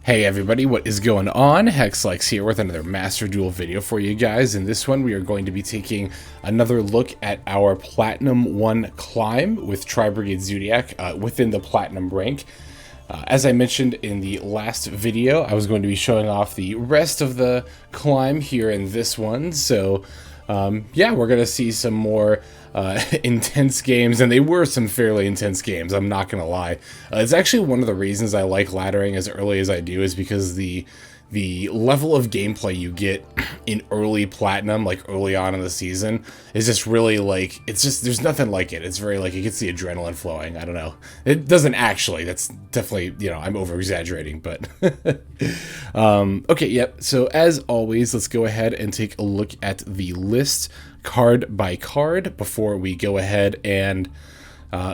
Hey everybody, what is going on? HexLex here with another Master Duel video for you guys. In this one, we are going to be taking another look at our Platinum 1 climb with Tri-Brigade Zoodiac within the Platinum rank. As I mentioned in the last video, I was going to be showing off the rest of the climb here in this one. So, yeah, we're going to see some more intense games, and they were some fairly intense games, I'm not gonna lie. It's actually one of the reasons I like laddering as early as I do, is because the level of gameplay you get in early Platinum, like early on in the season, is just really like, it's just, there's nothing like it. It's very like, it gets the adrenaline flowing. I don't know. It doesn't actually, that's definitely, you know, I'm over exaggerating, but okay, yep. So as always, let's go ahead and take a look at the list card by card before we go ahead and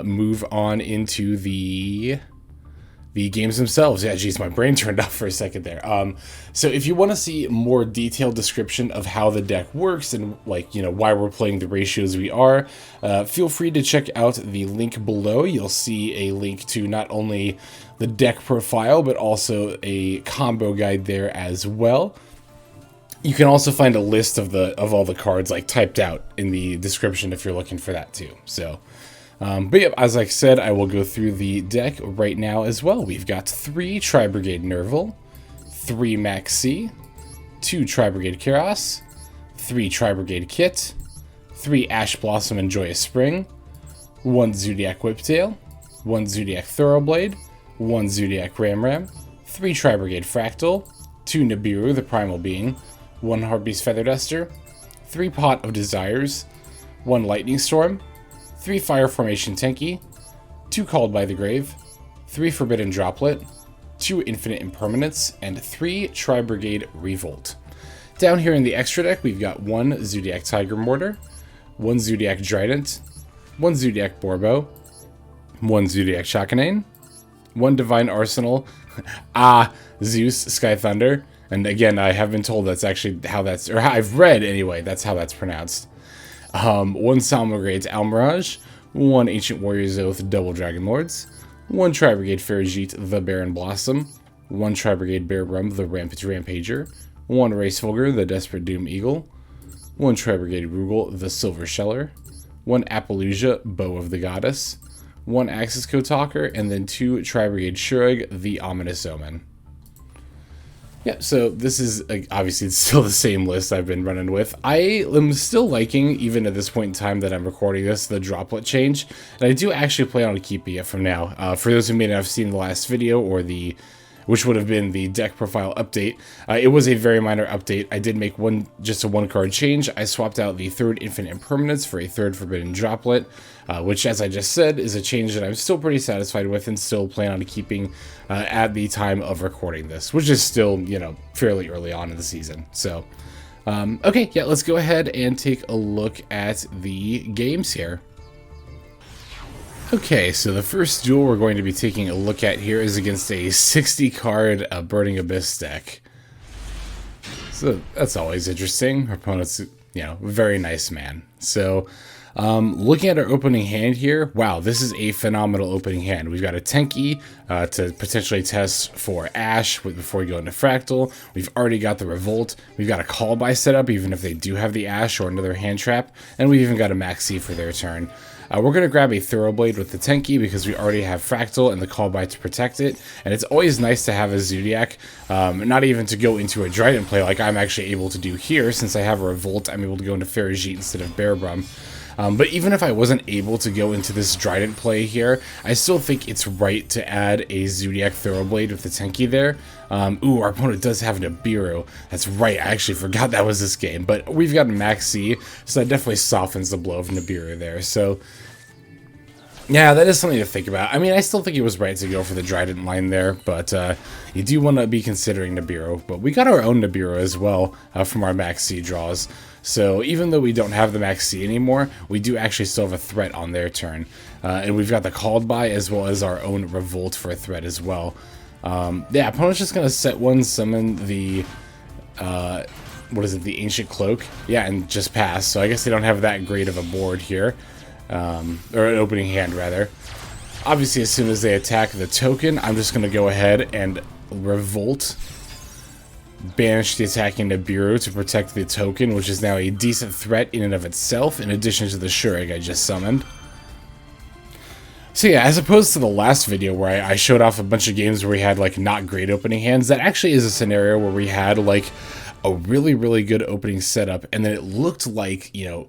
move on into the games themselves. Yeah, geez, my brain turned off for a second there. So if you want to see more detailed description of how the deck works and, like, you know, why we're playing the ratios we are, feel free to check out the link below. You'll see a link to not only the deck profile, but also a combo guide there as well. You can also find a list of all the cards, like, typed out in the description if you're looking for that too. So, but yeah, as I said, I will go through the deck right now as well. We've got 3 Tri-Brigade Nervall, 3 Maxx, 2 Tri-Brigade Kerass, 3 Tri-Brigade Kitt, 3 Ash Blossom and Joyous Spring, 1 Zoodiac Whiptail, 1 Zoodiac Thoroughblade, 1 Zoodiac Ramram, 3 Tri-Brigade Fraktall, 2 Nibiru, the Primal being, 1 Harpie's Feather Duster, 3 Pot of Desires, 1 Lightning Storm, 3 Fire Formation Tenki, 2 Called by the Grave, 3 Forbidden Droplet, 2 Infinite Impermanence, and 3 Tri-Brigade Revolt. Down here in the extra deck, we've got 1 Zoodiac Tigermoartar, 1 Zoodiac Drident, 1 Zoodiac Boarbow, 1 Zoodiac Chakanine, 1 Divine Arsenal, AA-ZEUS Sky Thunder. And again, I have been told that's actually how that's, or I've read anyway, that's how that's pronounced. 1 Salamangreat Almiraj, 1 Ancient Warrior's Oath Double Dragon Lords, 1 Tri-Brigade Fraktall, the Barren Blossom, 1 Tri-Brigade Boarbow, the Rampage Rampager, 1 Racefulger, the Desperate Doom Eagle, 1 Tri-Brigade Rugal, the Silver Sheller, 1 Appaloosa, Bow of the Goddess, 1 Axis Kotalker, and then 2 Tri-Brigade Shurug, the Ominous Omen. Yeah, so this is, obviously, it's still the same list I've been running with. I am still liking, even at this point in time that I'm recording this, the droplet change. And I do actually plan on keeping it from now. For those who may not have seen the last video, or which would have been the deck profile update, it was a very minor update. I did make just a 1 card change. I swapped out the 3rd Infinite Impermanence for a 3rd Forbidden Droplet, which, as I just said, is a change that I'm still pretty satisfied with and still plan on keeping at the time of recording this, which is still, you know, fairly early on in the season. So, okay, yeah, let's go ahead and take a look at the games here. Okay, so the first duel we're going to be taking a look at here is against a 60-card Burning Abyss deck. So that's always interesting. Our opponent's, you know, very nice man. So, looking at our opening hand here, wow, this is a phenomenal opening hand. We've got a Tenki to potentially test for Ash before we go into Fraktall. We've already got the Revolt. We've got a Call By setup, even if they do have the Ash or another hand trap. And we've even got a Maxx for their turn. We're going to grab a Thoroughblade with the Tenki because we already have Fraktall and the Call By to protect it. And it's always nice to have a Zoodiac, not even to go into a Drident play like I'm actually able to do here. Since I have a Revolt, I'm able to go into Farajit instead of Boarbow. But even if I wasn't able to go into this Drident play here, I still think it's right to add a Zoodiac Thoroughblade with the Tenki there. Ooh, our opponent does have Nibiru. That's right, I actually forgot that was this game. But we've got Maxx, so that definitely softens the blow of Nibiru there. So, yeah, that is something to think about. I mean, I still think it was right to go for the Drident line there, but you do want to be considering Nibiru. But we got our own Nibiru as well from our Maxx draws. So even though we don't have the Maxx anymore, we do actually still have a threat on their turn. And we've got the Called By as well as our own Revolt for a threat as well. Yeah, opponent's just going to set one, summon the, what is it, the Ancient Cloak? Yeah, and just pass. So I guess they don't have that great of a board here. Or an opening hand, rather. Obviously, as soon as they attack the token, I'm just going to go ahead and Revolt banished the attacking Nibiru to protect the token, which is now a decent threat in and of itself, in addition to the Shurig I just summoned. So yeah, as opposed to the last video where I showed off a bunch of games where we had like not great opening hands, that actually is a scenario where we had like a really, really good opening setup, and then it looked like, you know,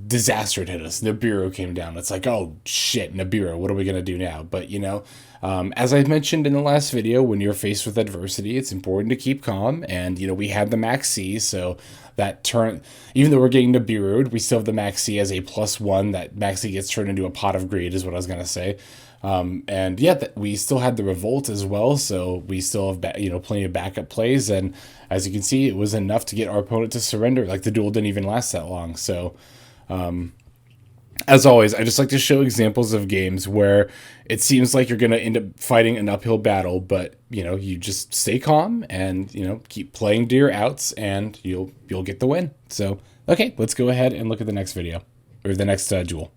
disaster hit us. Nibiru came down. It's like, oh shit, Nibiru, what are we gonna do now? But you know, as I mentioned in the last video, when you're faced with adversity, it's important to keep calm. And you know, we had the Maxx, so that turn, even though we're getting Nibiru'd, we still have the Maxx as a +1. That Maxx gets turned into a pot of greed, is what I was gonna say. And yeah, we still had the Revolt as well, so we still have you know, plenty of backup plays. And as you can see, it was enough to get our opponent to surrender. Like, the duel didn't even last that long. So as always, I just like to show examples of games where it seems like you're going to end up fighting an uphill battle, but you know, you just stay calm and, you know, keep playing to your outs, and you'll get the win. So okay, let's go ahead and look at the next video, or the next duel.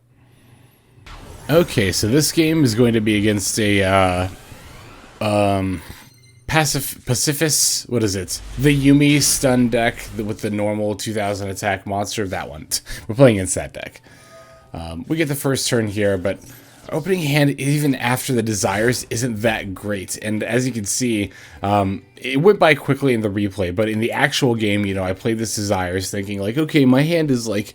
Okay, so this game is going to be against a Pacifist, what is it? The Yuumi stun deck with the normal 2000 attack monster, that one. We're playing against that deck. We get the first turn here, but opening hand, even after the desires, isn't that great. And as you can see, it went by quickly in the replay, but in the actual game, you know, I played this desires thinking like, okay, my hand is like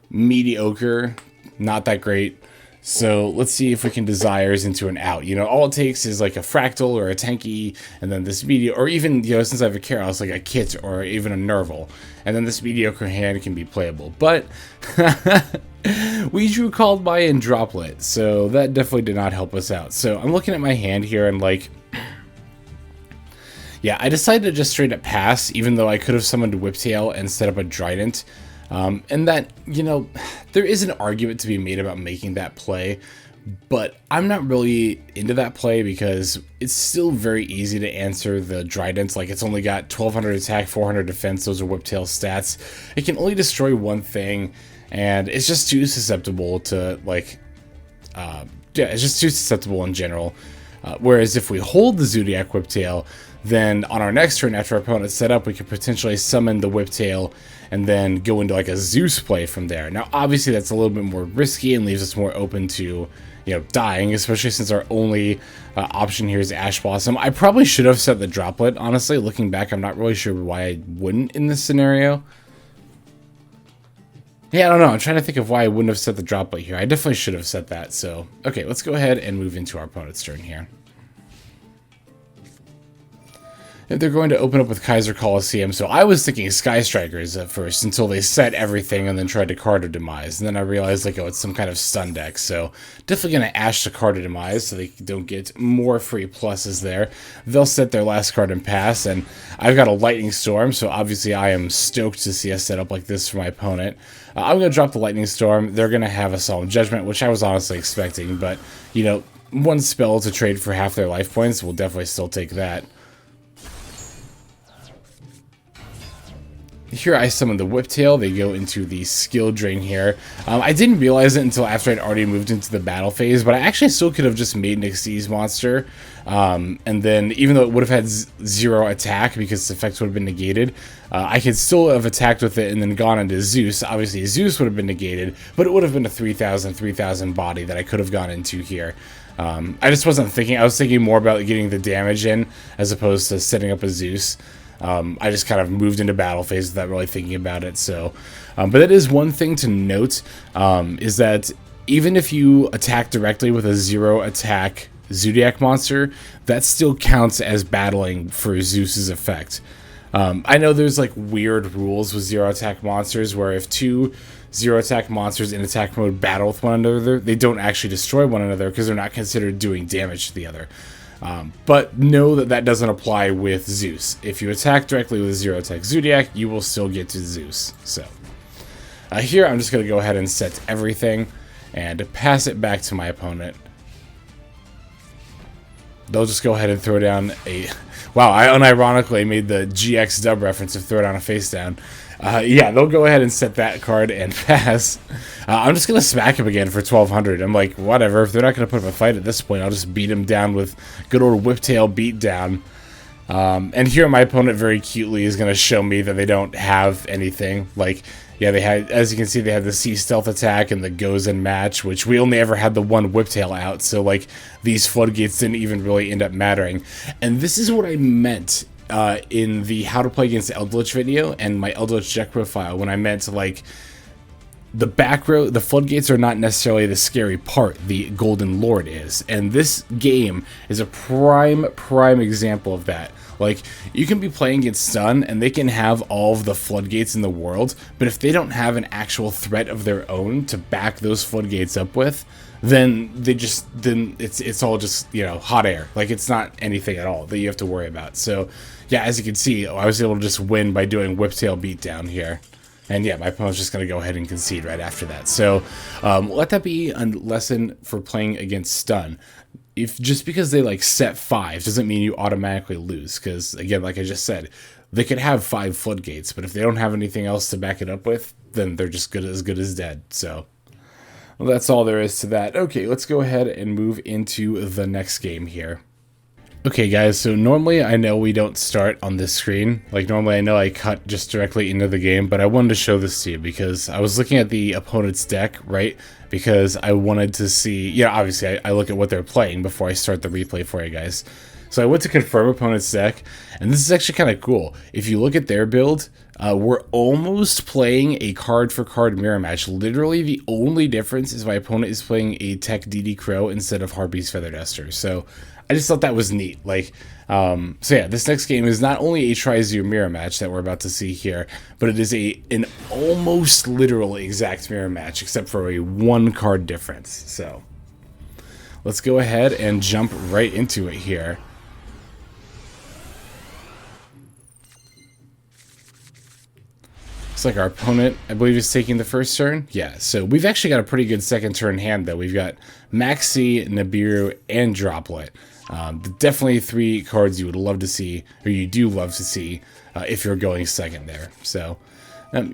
mediocre, not that great. So let's see if we can desires into an out. You know, all it takes is like a Fraktall or a Tenki, and then this mediocre, or even, you know, since I have a Kerass, like a Kitt or even a Nervall, and then this mediocre hand can be playable. But we drew Called By in Droplet, so that definitely did not help us out. So I'm looking at my hand here and like, yeah, I decided to just straight up pass, even though I could have summoned Whiptail and set up a Drident. And that, you know, there is an argument to be made about making that play, but I'm not really into that play because it's still very easy to answer the Drident. Like, it's only got 1200 attack, 400 defense. Those are Whiptail stats. It can only destroy one thing, and it's just too susceptible to, like, yeah, it's just too susceptible in general. Whereas if we hold the Zoodiac Whiptail, then on our next turn after our opponent's set up, we could potentially summon the Whiptail and then go into like a Zeus play from there. Now, obviously, that's a little bit more risky and leaves us more open to, you know, dying, especially since our only option here is Ash Blossom. I probably should have set the Droplet, honestly. Looking back, I'm not really sure why I wouldn't in this scenario. Yeah, I don't know. I'm trying to think of why I wouldn't have set the Droplet here. I definitely should have set that. So, okay, let's go ahead and move into our opponent's turn here. They're going to open up with Kaiser Coliseum, so I was thinking Sky Strikers at first until they set everything and then tried to card a Demise, and then I realized, like, oh, it's some kind of stun deck, so definitely going to Ash to card a Demise so they don't get more free pluses there. They'll set their last card and pass, and I've got a Lightning Storm, so obviously I am stoked to see a setup like this for my opponent. I'm going to drop the Lightning Storm. They're going to have a Solemn Judgment, which I was honestly expecting, but, you know, one spell to trade for half their life points, we'll definitely still take that. Here I summon the Whiptail. They go into the skill drain here. I didn't realize it until after I'd already moved into the battle phase, but I actually still could have just made an Xyz monster. And then, even though it would have had 0 attack because its effects would have been negated, I could still have attacked with it and then gone into Zeus. Obviously, Zeus would have been negated, but it would have been a 3000 body that I could have gone into here. I just wasn't thinking. I was thinking more about getting the damage in as opposed to setting up a Zeus. I just kind of moved into battle phase without really thinking about it. So, but that is one thing to note, is that even if you attack directly with a 0 attack Zoodiac monster, that still counts as battling for Zeus's effect. I know there's like weird rules with 0 attack monsters where if 2 0 attack monsters in attack mode battle with one another, they don't actually destroy one another because they're not considered doing damage to the other. But know that that doesn't apply with Zeus. If you attack directly with a 0 attack Zoodiac, you will still get to Zeus. So here I'm just going to go ahead and set everything and pass it back to my opponent. They'll just go ahead and throw down a... Wow, I unironically made the GX dub reference of throw down a face down. Yeah, they'll go ahead and set that card and pass. I'm just going to smack him again for 1200. I'm like, whatever. If they're not going to put up a fight at this point, I'll just beat him down with good old Whiptail beatdown. And here my opponent very cutely is going to show me that they don't have anything. Like, yeah, they had, as you can see, they had the Sea Stealth attack and the Goes and Match, which we only ever had the one Whiptail out, so like these floodgates didn't even really end up mattering. And this is what I meant in the How to Play Against Eldritch video and my Eldritch deck profile, when I meant like the back row, the floodgates are not necessarily the scary part, the Golden Lord is. And this game is a prime example of that. Like, you can be playing against stun, and they can have all of the floodgates in the world, but if they don't have an actual threat of their own to back those floodgates up with, then it's all just, you know, hot air. Like, it's not anything at all that you have to worry about. So, yeah, as you can see, I was able to just win by doing Whiptail beatdown here. And yeah, my opponent's just going to go ahead and concede right after that. So let that be a lesson for playing against stun. If just because they like set 5 doesn't mean you automatically lose. Because again, like I just said, they could have 5 floodgates, but if they don't have anything else to back it up with, then they're just good as dead. So well, that's all there is to that. Okay, let's go ahead and move into the next game here. Okay guys, so normally I know we don't start on this screen. Like normally I know I cut just directly into the game, but I wanted to show this to you because I was looking at the opponent's deck, right? Because I wanted to see, you know, obviously I look at what they're playing before I start the replay for you guys. So I went to confirm opponent's deck, and this is actually kind of cool. If you look at their build, we're almost playing a card-for-card mirror match. Literally, the only difference is my opponent is playing a Tech DD Crow instead of Harpie's Feathered Esther. So I just thought that was neat. Like, so yeah, this next game is not only a Tri-Zoo mirror match that we're about to see here, but it is an almost literal exact mirror match, except for a 1-card difference. So let's go ahead and jump right into it here. Looks like our opponent, I believe, is taking the first turn. Yeah, so we've actually got a pretty good second turn hand, though. We've got Maxx, Nibiru, and Droplet. Definitely 3 cards you would love to see, or you do love to see, if you're going second there. So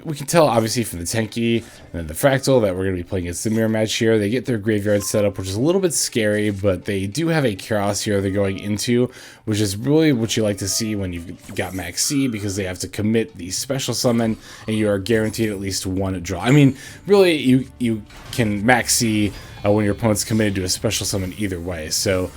we can tell, obviously, from the Tenki and the Fraktall that we're going to be playing against the mirror match here. They get their graveyard set up, which is a little bit scary, but they do have a Kerass here they're going into, which is really what you like to see when you've got Maxx, because they have to commit the special summon, and you are guaranteed at least 1 draw. I mean, really, you can Maxx when your opponent's committed to a special summon either way. So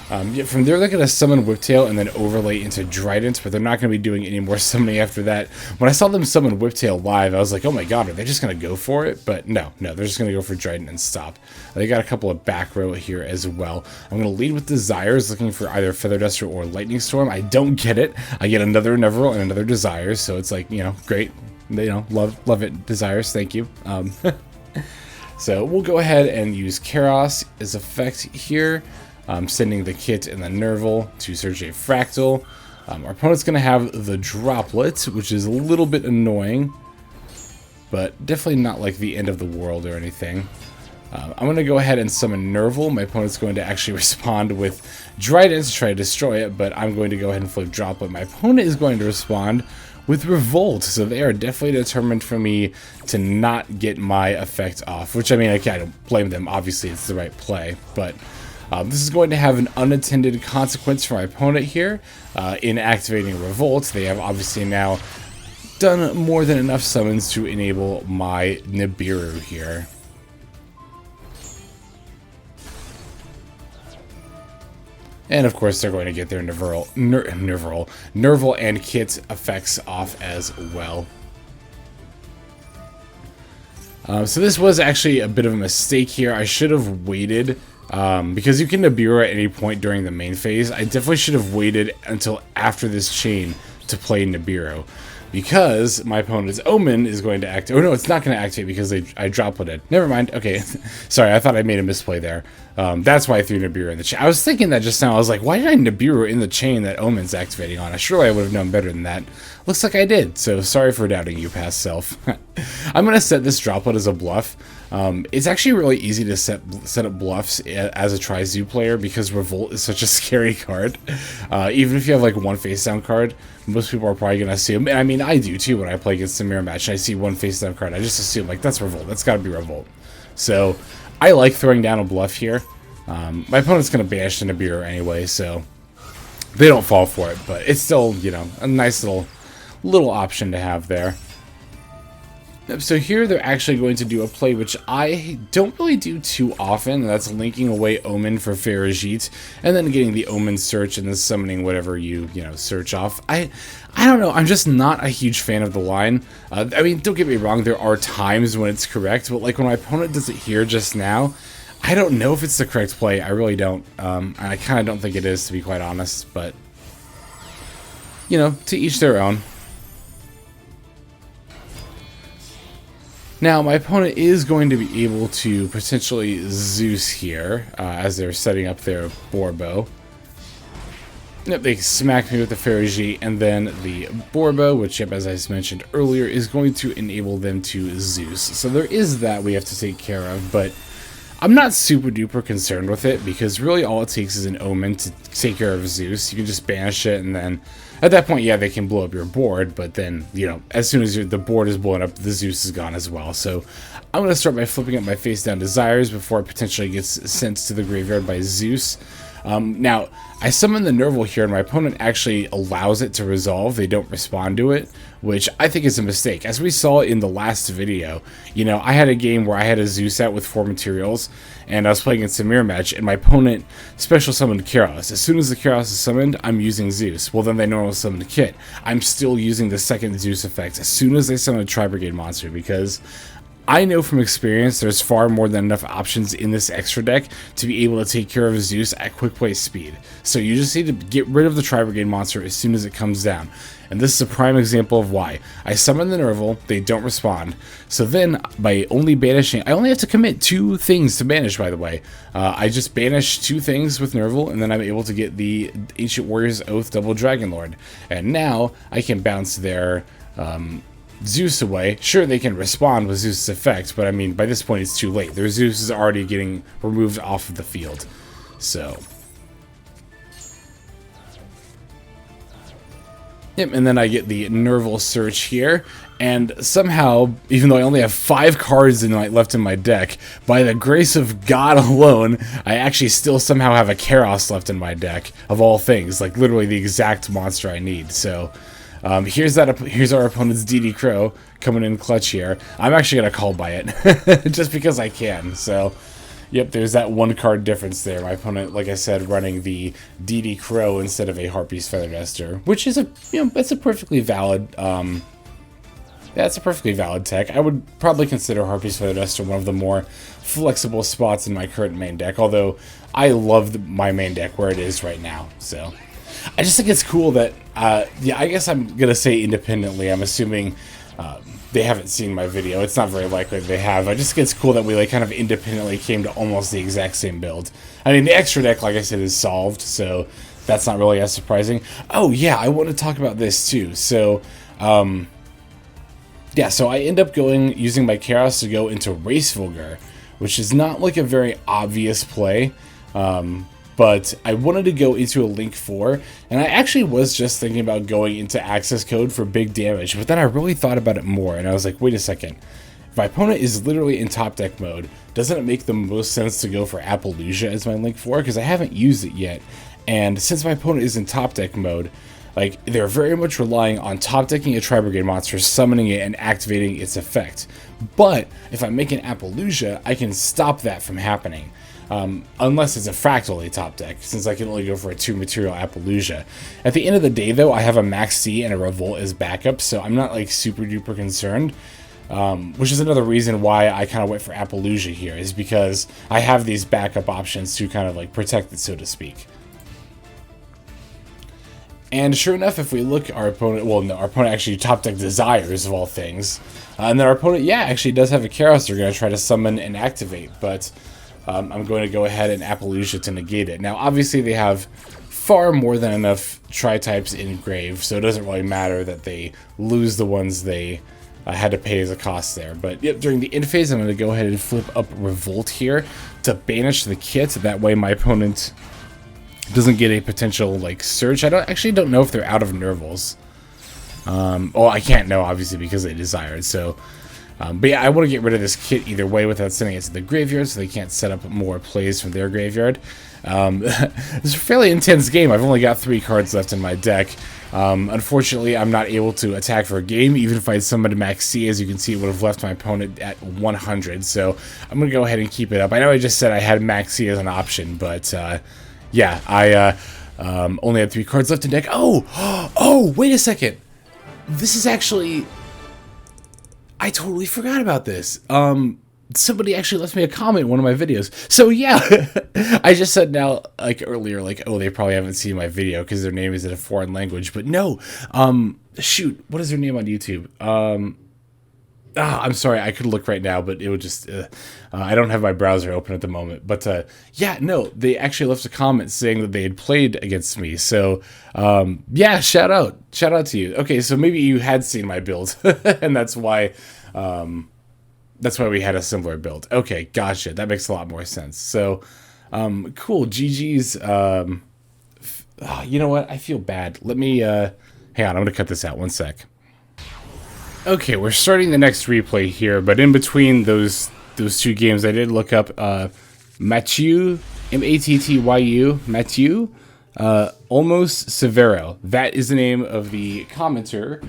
yeah, from there they're going to summon Whiptail and then overlay into Drident, but they're not going to be doing any more summoning after that. When I saw them summon Whiptail live, I was like, oh my god, are they just going to go for it? But no, they're just going to go for Drident and stop. They got a couple of back row here as well. I'm going to lead with Desires, looking for either Feathered Esther or Lightning Storm. I don't get it. I get another Nervall and another Desires, so it's like, you know, great. You know, love it, Desires, thank you. So we'll go ahead and use Kerass as effect here. Sending the Kitt and the Nervall to search a Fraktall. Our opponent's going to have the Droplet, which is a little bit annoying, but definitely not like the end of the world or anything. I'm going to go ahead and summon Nervall. My opponent's going to actually respond with Drident to try to destroy it, but I'm going to go ahead and flip Droplet. My opponent is going to respond with Revolt, so they are definitely determined for me to not get my effect off, which, I mean, I don't blame them. Obviously, it's the right play, but this is going to have an unintended consequence for my opponent here. In activating Revolt, they have obviously now done more than enough summons to enable my Nibiru here. And of course, they're going to get their Nervall and Kitt effects off as well. So this was actually a bit of a mistake here. I should have waited. Because you can Nibiru at any point during the main phase, I definitely should have waited until after this chain to play Nibiru. Because my opponent's Omen is going to activate. Oh no, it's not going to activate because I Dropleted. Never mind. Okay, sorry, I thought I made a misplay there. That's why I threw Nibiru in the chain. I was thinking that just now. I was like, why did I Nibiru in the chain that Omen's activating on? Surely I would have known better than that. Looks like I did, so sorry for doubting you, past self. I'm going to set this Droplet as a bluff. It's actually really easy to set up bluffs as a Tri-Zoo player because Revolt is such a scary card. Even if you have like 1 face down card, most people are probably going to assume, and I mean I do too when I play against a mirror match and I see 1 face down card, I just assume like that's Revolt, that's got to be Revolt. So I like throwing down a bluff here. My opponent's going to banish the Nibiru anyway, so they don't fall for it, but it's still, you know, a nice little option to have there. So here they're actually going to do a play which I don't really do too often, and that's linking away Omen for Farajit, and then getting the Omen search and then summoning whatever you search off. I don't know, I'm just not a huge fan of the line. I mean, don't get me wrong, there are times when it's correct, but like when my opponent does it here just now, I don't know if it's the correct play. I really don't. And I kind of don't think it is, to be quite honest, but, you know, to each their own. Now, my opponent is going to be able to potentially Zeus here, as they're setting up their Boarbow. Yep, they smack me with the Farajit, and then the Boarbow, which, yep, as I mentioned earlier, is going to enable them to Zeus. So there is that we have to take care of, but I'm not super duper concerned with it, because really all it takes is an Omen to take care of Zeus. You can just banish it, and then at that point, yeah, they can blow up your board, but then, you know, as soon as the board is blown up, the Zeus is gone as well. So I'm going to start by flipping up my face down Desires before it potentially gets sent to the graveyard by Zeus. Now, I summon the Nervall here, and my opponent actually allows it to resolve. They don't respond to it, which I think is a mistake. As we saw in the last video, you know, I had a game where I had a Zeus out with 4 materials, and I was playing against a mirror match, and my opponent special summoned Kerass. As soon as the Kerass is summoned, I'm using Zeus. Well, then they normal summon the Kitt. I'm still using the second Zeus effect as soon as they summon a Tri-Brigade monster, because I know from experience there's far more than enough options in this extra deck to be able to take care of Zeus at quick play speed. So you just need to get rid of the Tri-Brigade monster as soon as it comes down. And this is a prime example of why. I summon the Nervall, they don't respond. So then, by only banishing, I only have to commit 2 things to banish, by the way. I just banish 2 things with Nervall, and then I'm able to get the Ancient Warrior's Oath Double Dragon Lord. And now, I can bounce their Zeus away. Sure, they can respond with Zeus' effect, but I mean, by this point it's too late. Their Zeus is already getting removed off of the field. So, yep, and then I get the Nervall search here, and somehow, even though I only have 5 cards left in my deck, by the grace of God alone, I actually still somehow have a Kerass left in my deck, of all things, like literally the exact monster I need. So here's our opponent's DD Crow coming in clutch here. I'm actually gonna call by it just because I can. So, yep, there's that 1 card difference there. My opponent, like I said, running the DD Crow instead of a Harpie's Feather Duster, which is that's a perfectly valid that's a perfectly valid tech. I would probably consider Harpie's Feather Duster one of the more flexible spots in my current main deck, although I love my main deck where it is right now. So I just think it's cool that, yeah, I guess I'm going to say independently. I'm assuming they haven't seen my video. It's not very likely they have. I just think it's cool that we like kind of independently came to almost the exact same build. I mean, the extra deck, like I said, is solved, so that's not really as surprising. Oh, yeah, I want to talk about this too. So, yeah, so I end up using my Kerass to go into Racevulgar, which is not like a very obvious play. But I wanted to go into a Link 4, and I actually was just thinking about going into Access Code for big damage, but then I really thought about it more, and I was like, wait a second. If my opponent is literally in top deck mode, doesn't it make the most sense to go for Appaloosa as my Link 4? Because I haven't used it yet, and since my opponent is in top deck mode, like, they're very much relying on top decking a Tri-Brigade monster, summoning it, and activating its effect. But if I make an Appaloosa, I can stop that from happening. Unless it's a Fraktall top deck, since I can only go for a 2-material Appaloosa. At the end of the day, though, I have a Maxx and a Revolt as backup, so I'm not, like, super duper concerned. Which is another reason why I kind of went for Appaloosa here, is because I have these backup options to kind of, like, protect it, so to speak. And sure enough, if we look, our opponent, well, no, our opponent actually top deck Desires, of all things. And then our opponent, yeah, actually does have a Kerass they're going to try to summon and activate, but I'm going to go ahead and Appaloosa to negate it. Now, obviously, they have far more than enough Tri-types in grave, so it doesn't really matter that they lose the ones they had to pay as a cost there. But yep, during the end phase, I'm going to go ahead and flip up Revolt here to banish the Kitt. That way, my opponent doesn't get a potential like search. I actually don't know if they're out of Nervalls. Well, I can't know, obviously, because they desired. So. But yeah, I want to get rid of this Kitt either way without sending it to the graveyard, so they can't set up more plays from their graveyard. It's a fairly intense game. I've only got 3 cards left in my deck. Unfortunately, I'm not able to attack for a game. Even if I summoned Maxx, as you can see, it would have left my opponent at 100. So I'm going to go ahead and keep it up. I know I just said I had Maxx as an option, but yeah, I only had 3 cards left in deck. Oh, wait a second. This is actually... I totally forgot about this. Somebody actually left me a comment in one of my videos. So yeah, I just said now, like earlier, like, oh, they probably haven't seen my video because their name is in a foreign language. But no, shoot, what is their name on YouTube? I'm sorry, I could look right now, but it would just, I don't have my browser open at the moment. But yeah, no, they actually left a comment saying that they had played against me. So yeah, shout out to you. Okay, so maybe you had seen my build, and that's why we had a similar build. Okay, gotcha. That makes a lot more sense. So, cool. GG's. You know what? I feel bad. Let me, hang on. I'm going to cut this out. 1 sec. Okay, we're starting the next replay here, but in between those 2 games, I did look up, Matthew, M-A-T-T-Y-U, Matthew, Almost Severo. That is the name of the commenter,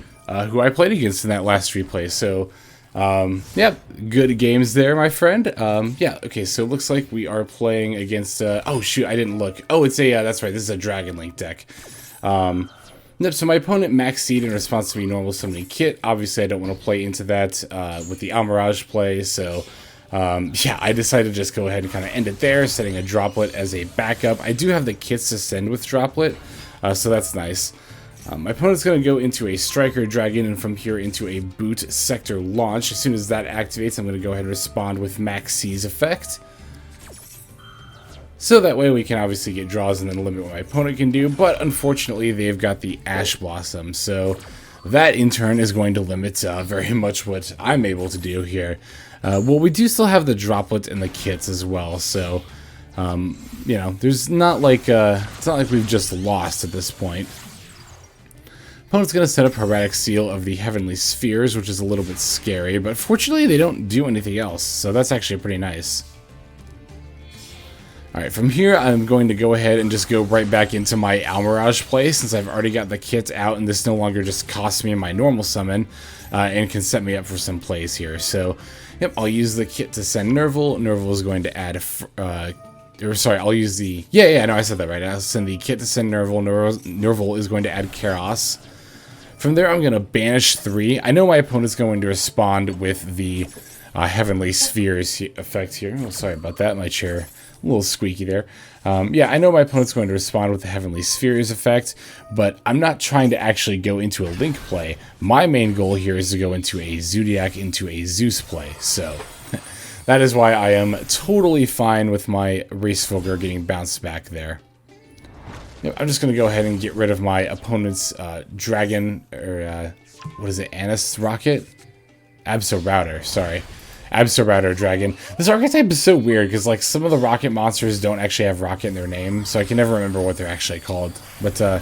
who I played against in that last replay. So, yeah, good games there, my friend. Yeah, okay, so it looks like we are playing against, oh shoot, I didn't look. Oh, it's a, that's right, this is a Dragon Link deck. Yep, so my opponent Maxx in response to me normal summoning Kitt. Obviously, I don't want to play into that, with the Almiraj play, so, yeah, I decided to just go ahead and kind of end it there, setting a Droplet as a backup. I do have the Kitts to send with Droplet, so that's nice. My opponent's going to go into a Striker Dragon, and from here into a Boot Sector Launch. As soon as that activates, I'm going to go ahead and respond with Maxx's effect. So that way we can obviously get draws and then limit what my opponent can do, but unfortunately they've got the Ash Blossom, so that in turn is going to limit very much what I'm able to do here. Well, we do still have the Droplet and the Kitts as well, so, you know, there's not like, it's not like we've just lost at this point. Opponent's going to set up Hieratic Seal of the Heavenly Spheres, which is a little bit scary, but fortunately they don't do anything else, so that's actually pretty nice. Alright, from here I'm going to go ahead and just go right back into my Almiraj play, since I've already got the Kitt out, and this no longer just costs me my normal summon, and can set me up for some plays here. So, yep, I'll use the Kitt to send Nervall. Nervall is going to add, or sorry, I'll use the, yeah, no, I said that right. I'll send the Kitt to send Nervall. Nervall is going to add Kerass. From there, I'm going to banish 3. I know my opponent's going to respond with the Heavenly Spheres effect here. Oh, sorry about that, my chair. A little squeaky there. Yeah, I know my opponent's going to respond with the Heavenly Spheres effect, but I'm not trying to actually go into a Link play. My main goal here is to go into a Zoodiac into a Zeus play, so that is why I am totally fine with my Racefogre getting bounced back there. I'm just going to go ahead and get rid of my opponent's Dragon, or what is it, Anis Rocket? Abso-Router, sorry. Abso-Router Dragon. This archetype is so weird because, like, some of the rocket monsters don't actually have rocket in their name, so I can never remember what they're actually called. But,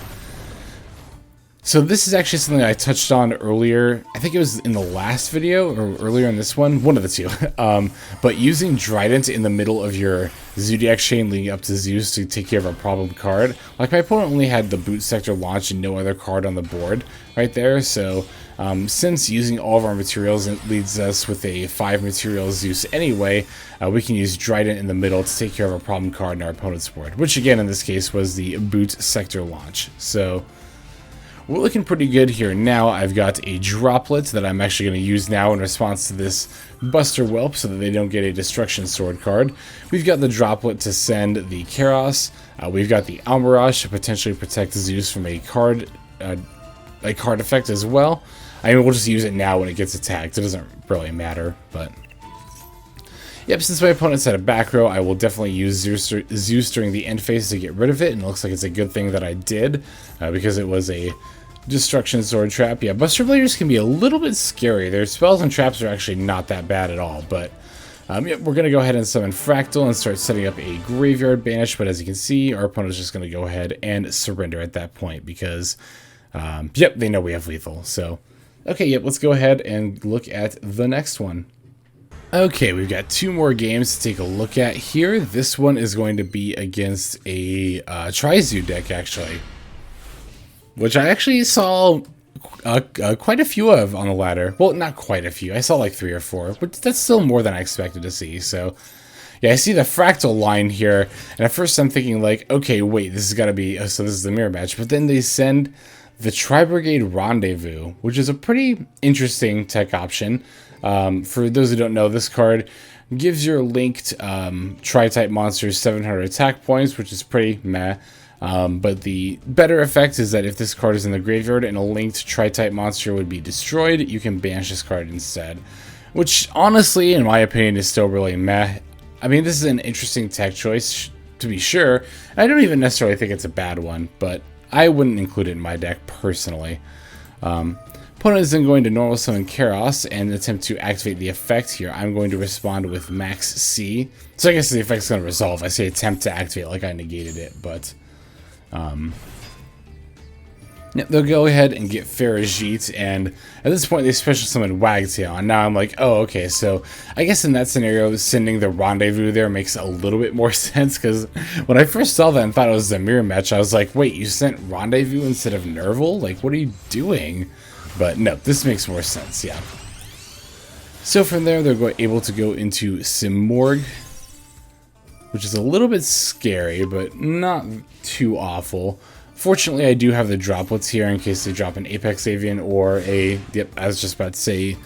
so this is actually something I touched on earlier. I think it was in the last video, or earlier in this one. One of the two. But using Drident in the middle of your Zoodiac chain leading up to Zeus to take care of a problem card. Like, my opponent only had the Boot Sector Launch and no other card on the board right there, so... since using all of our materials leads us with a 5 material Zeus anyway, we can use Drident in the middle to take care of a problem card in our opponent's board, which again in this case was the Boot Sector Launch. So we're looking pretty good here. Now I've got a Droplet that I'm actually going to use now in response to this Buster Whelp so that they don't get a Destruction Sword card. We've got the Droplet to send the Kerass. We've got the Almiraj to potentially protect Zeus from a card effect as well. I mean, we'll just use it now when it gets attacked. It doesn't really matter, but... Yep, since my opponent's at a back row, I will definitely use Zeus during the end phase to get rid of it, and it looks like it's a good thing that I did, because it was a Destruction Sword trap. Yeah, Buster Bladers can be a little bit scary. Their spells and traps are actually not that bad at all, but... Yep, we're going to go ahead and summon Fraktall and start setting up a Graveyard Banish, but as you can see, our opponent's just going to go ahead and surrender at that point, because... yep, they know we have lethal, so... Okay, yep, let's go ahead and look at the next one. Okay, we've got 2 more games to take a look at here. This one is going to be against a Tri-Zoo deck, actually, which I actually saw quite a few of on the ladder. Well, not quite a few. I saw like 3 or 4, but that's still more than I expected to see. So, yeah, I see the Fraktall line here, and at first I'm thinking like, okay, wait, this has got to be, so this is the mirror match. But then they send the Tri-Brigade Rendezvous, which is a pretty interesting tech option. For those who don't know, this card gives your linked Tri-type monsters 700 attack points, which is pretty meh. But the better effect is that if this card is in the graveyard and a linked Tri-type monster would be destroyed, you can banish this card instead. Which, honestly, in my opinion, is still really meh. I mean, this is an interesting tech choice, to be sure. I don't even necessarily think it's a bad one, but I wouldn't include it in my deck, personally. Opponent is then going to normal summon Kerass and attempt to activate the effect here. I'm going to respond with Maxx C. So I guess the effect's going to resolve. I say attempt to activate like I negated it, but... Yep, they'll go ahead and get Farajit, and at this point they special summon Wagtail, and now I'm like, oh, okay, so I guess in that scenario, sending the Rendezvous there makes a little bit more sense, because when I first saw that and thought it was a mirror match, I was like, wait, you sent Rendezvous instead of Nervall? Like, what are you doing? But no, this makes more sense, yeah. So from there, they're able to go into Simorgh, which is a little bit scary, but not too awful. Fortunately, I do have the droplets here in case they drop an Apex Avian or a, yep, I was just about to say,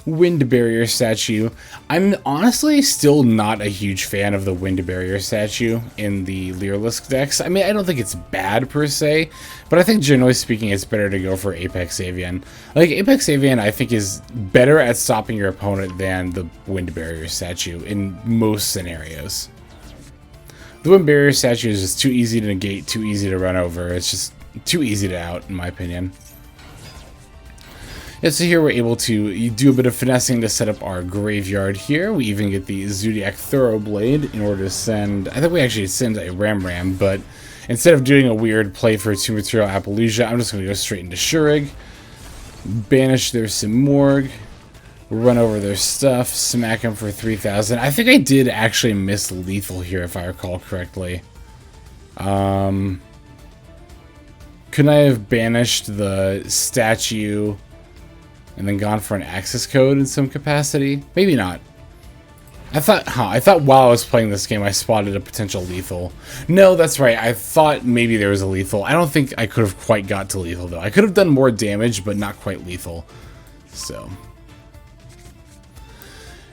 Wind Barrier statue. I'm honestly still not a huge fan of the Wind Barrier statue in the Leerlisk decks. I mean, I don't think it's bad per se, but I think generally speaking it's better to go for Apex Avian. Like, Apex Avian I think is better at stopping your opponent than the Wind Barrier statue in most scenarios. The Wind Barrier statue is just too easy to negate, too easy to run over. It's just too easy to out, in my opinion. And so here we're able to do a bit of finessing to set up our graveyard here. We even get the Zoodiac Thoroughblade in order to send... I think we actually send a Ramram, but instead of doing a weird play for 2 Material Appaloosa, I'm just going to go straight into Shurig. Banish their Simorgh. Run over their stuff, smack them for 3,000. I think I did actually miss lethal here, if I recall correctly. Couldn't I have banished the statue and then gone for an access code in some capacity? Maybe not. I thought while I was playing this game I spotted a potential lethal. No, that's right. I thought maybe there was a lethal. I don't think I could have quite got to lethal, though. I could have done more damage, but not quite lethal. So...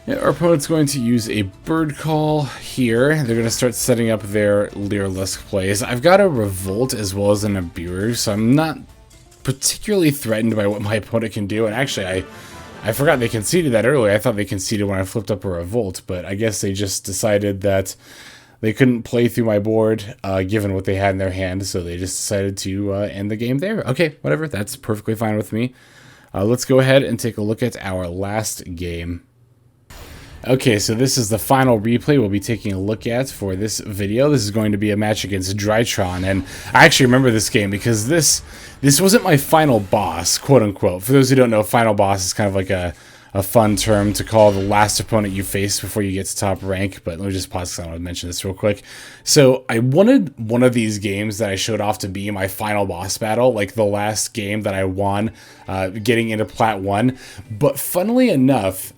yeah, our opponent's going to use a Bird Call here. They're going to start setting up their Leerlisk plays. I've got a Revolt as well as a Nibiru, so I'm not particularly threatened by what my opponent can do. And actually, I forgot they conceded that earlier. I thought they conceded when I flipped up a Revolt, but I guess they just decided that they couldn't play through my board given what they had in their hand, so they just decided to end the game there. Okay, whatever. That's perfectly fine with me. Let's go ahead and take a look at our last game. Okay, so this is the final replay we'll be taking a look at for this video. This is going to be a match against Drytron, and I actually remember this game because this wasn't my final boss, quote-unquote. For those who don't know, final boss is kind of like a fun term to call the last opponent you face before you get to top rank, but let me just pause because I want to mention this real quick. So I wanted one of these games that I showed off to be my final boss battle, like the last game that I won getting into Plat 1, but funnily enough,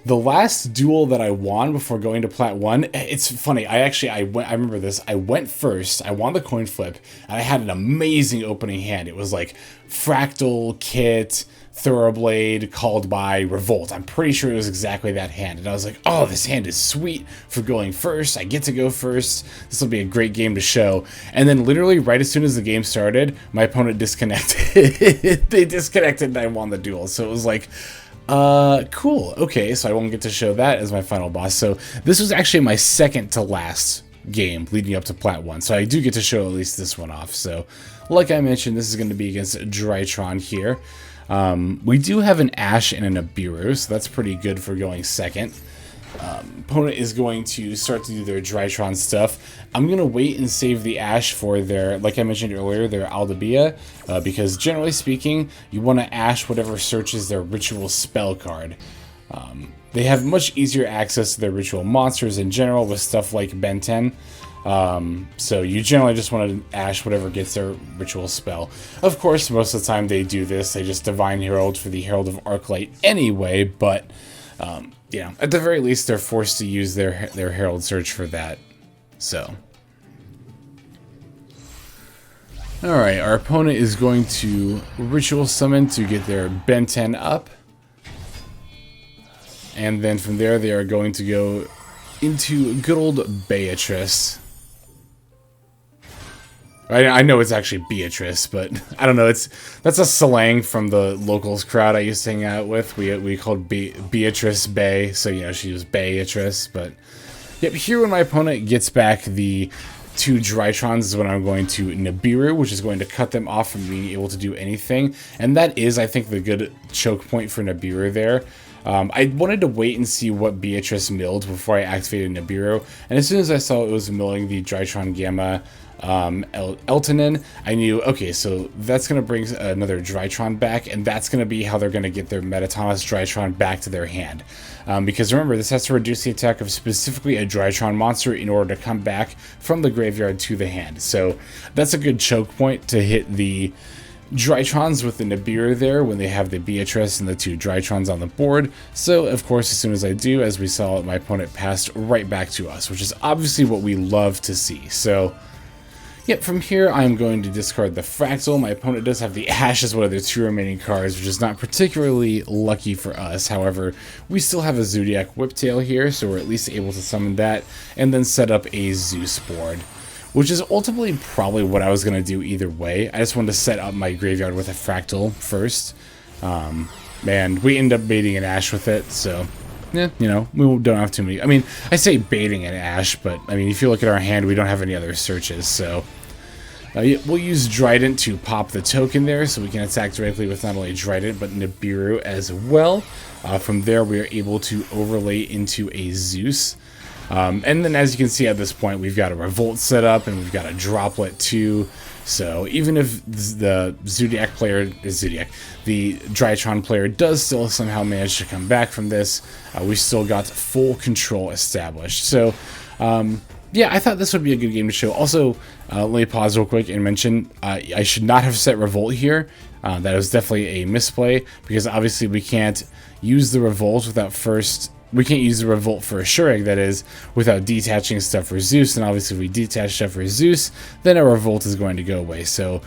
the last duel that I won before going to Plat 1, it's funny, I remember this, I went first, I won the coin flip, and I had an amazing opening hand. It was like Fraktall, Kitt, Thoroughblade, called by Revolt. I'm pretty sure it was exactly that hand, and I was like, oh, this hand is sweet for going first, I get to go first, this will be a great game to show. And then literally right as soon as the game started, my opponent disconnected. They disconnected and I won the duel, so it was like... cool. Okay, so I won't get to show that as my final boss. So this was actually my second to last game leading up to Plat 1. So I do get to show at least this one off. So like I mentioned, this is going to be against Drytron here. We do have an Ash and a Nibiru, so that's pretty good for going second. Opponent is going to start to do their Drytron stuff. I'm going to wait and save the Ash for their, like I mentioned earlier, their Aldabia, because generally speaking, you want to Ash whatever searches their Ritual spell card. They have much easier access to their ritual monsters in general with stuff like Ben 10. So you generally just want to ash whatever gets their ritual spell. Of course, most of the time they do this. They just Divine Herald for the Herald of Arclight anyway, but you know, at the very least, they're forced to use their Herald Search for that. So, alright, our opponent is going to Ritual Summon to get their Ben 10 up. And then from there, they are going to go into good old Beatrice. I know it's actually Beatrice, but I don't know. That's a slang from the locals crowd I used to hang out with. We called Beatrice Bay, so you know she was Beatrice. But yep, here when my opponent gets back the 2 Drytrons is when I'm going to Nibiru, which is going to cut them off from being able to do anything. And that is, I think, the good choke point for Nibiru there. I wanted to wait and see what Beatrice milled before I activated Nibiru, and as soon as I saw it was milling the Drytron Gamma Eltonin, I knew, okay, so that's going to bring another Drytron back, and that's going to be how they're going to get their Metatomos Drytron back to their hand. Because remember, this has to reduce the attack of specifically a Drytron monster in order to come back from the graveyard to the hand. So that's a good choke point to hit the Drytrons with the Nibiru there when they have the Beatrice and the 2 Drytrons on the board. So, of course, as soon as I do, as we saw, my opponent passed right back to us, which is obviously what we love to see. So, yep, from here, I'm going to discard the Fraktall. My opponent does have the Ash as one of their 2 remaining cards, which is not particularly lucky for us. However, we still have a Zoodiac Whiptail here, so we're at least able to summon that, and then set up a Zeus board, which is ultimately probably what I was going to do either way. I just wanted to set up my graveyard with a Fraktall first. And we end up baiting an Ash with it, so yeah, you know, we don't have too many. I mean, I say baiting an Ash, but I mean, if you look at our hand, we don't have any other searches, so we'll use Drident to pop the token there, so we can attack directly with not only Drident, but Nibiru as well. From there, we are able to overlay into a Zeus. And then as you can see at this point, we've got a Revolt set up, and we've got a Droplet too. So even if the Zoodiac player, the Drytron player does still somehow manage to come back from this, we still got full control established. So yeah, I thought this would be a good game to show. Also, let me pause real quick and mention, I should not have set Revolt here. That was definitely a misplay, because obviously we can't use the Revolt without first... We can't use the Revolt for a Shureg, that is, without detaching stuff for Zeus, and obviously if we detach stuff for Zeus, then our Revolt is going to go away. So,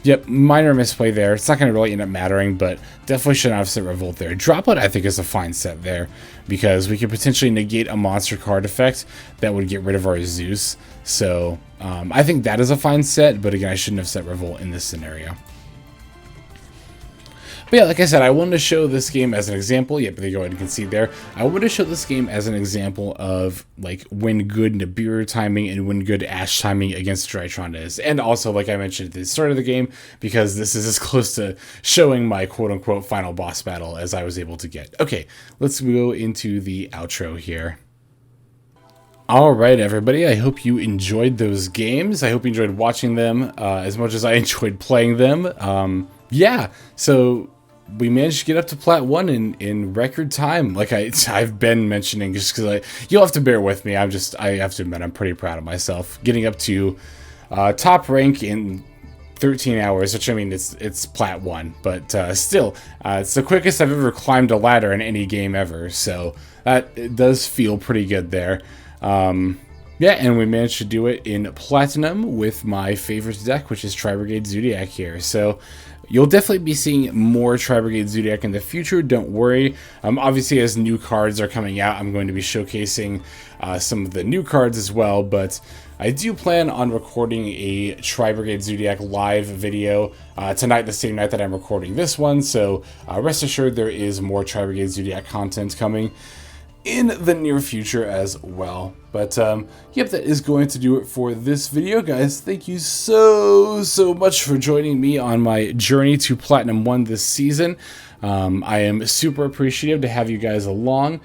yep, minor misplay there. It's not going to really end up mattering, but definitely should not have set Revolt there. Droplet, I think, is a fine set there, because we could potentially negate a monster card effect that would get rid of our Zeus. So, I think that is a fine set, but again, I shouldn't have set Revolt in this scenario. But yeah, like I said, I wanted to show this game as an example. Yep, they go ahead and concede there. I wanted to show this game as an example of like when good Nibiru timing and when good Ash timing against Drytron is. And also, like I mentioned at the start of the game, because this is as close to showing my quote-unquote final boss battle as I was able to get. Okay, let's go into the outro here. Alright everybody, I hope you enjoyed those games. I hope you enjoyed watching them as much as I enjoyed playing them. Yeah, so we managed to get up to Plat 1 in record time, like I've been mentioning, just because you'll have to bear with me. I have to admit, I'm pretty proud of myself. Getting up to top rank in 13 hours, which I mean, it's Plat 1, but still, it's the quickest I've ever climbed a ladder in any game ever, so it does feel pretty good there. Yeah, and we managed to do it in Platinum with my favorite deck, which is Tri-Brigade Zoodiac here. So you'll definitely be seeing more Tri-Brigade Zoodiac in the future, don't worry. Obviously, as new cards are coming out, I'm going to be showcasing some of the new cards as well, but I do plan on recording a Tri-Brigade Zoodiac live video tonight, the same night that I'm recording this one, so rest assured there is more Tri-Brigade Zoodiac content coming in the near future as well. But yep, that is going to do it for this video, guys. Thank you so much for joining me on my journey to Platinum 1 this season. I am super appreciative to have you guys along.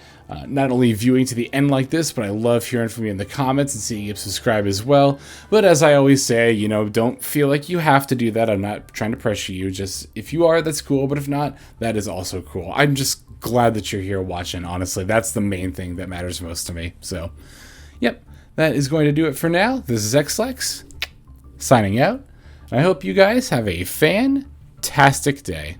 not only viewing to the end like this, but I love hearing from you in the comments and seeing you subscribe as well. But as I always say, you know, don't feel like you have to do that. I'm not trying to pressure you. Just if you are, that's cool. But if not, that is also cool. I'm just glad that you're here watching. Honestly, that's the main thing that matters most to me. So, yep, that is going to do it for now. This is XLex signing out. I hope you guys have a fantastic day.